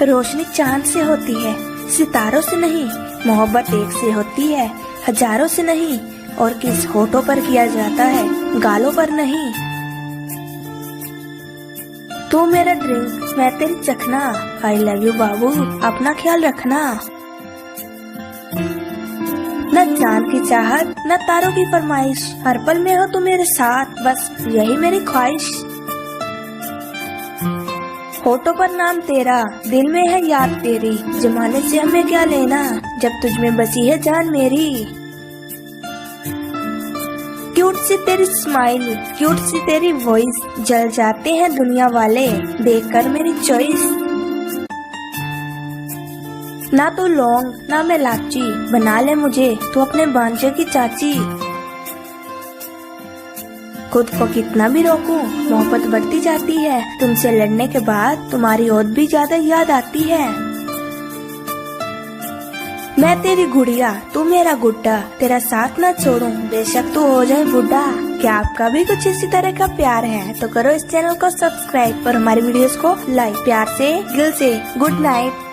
रोशनी चांद से होती है, सितारों से नहीं। मोहब्बत एक से होती है, हजारों से नहीं। और किस होठों पर किया जाता है, गालों पर नहीं। तू मेरा ड्रिंक, मैं तेरी चखना। आई लव यू बाबू, अपना ख्याल रखना। न चांद की चाहत, न तारों की फरमाइश, हर पल में हो तू मेरे साथ, बस यही मेरी ख्वाहिश। होठों पर नाम तेरा, दिल में है याद तेरी। जमाने से हमें क्या लेना, जब तुझ में बसी है जान मेरी। क्यूट सी तेरी स्माइल, क्यूट सी तेरी वॉइस, जल जाते हैं दुनिया वाले देखकर मेरी चॉइस। ना तू लौंग, ना मैं लाची, बना ले मुझे तू अपने बांझे की चाची। खुद को कितना भी रोकूं, मोहब्बत बढ़ती जाती है। तुमसे लड़ने के बाद तुम्हारी और भी ज्यादा याद आती है। मैं तेरी गुड़िया, तू मेरा गुड्डा, तेरा साथ ना छोड़ूं, बेशक तू हो जाए बुढ़ा। क्या आपका भी कुछ इसी तरह का प्यार है तो करो इस चैनल को सब्सक्राइब और हमारी वीडियोस को लाइक। प्यार से, दिल से, गुड नाइट।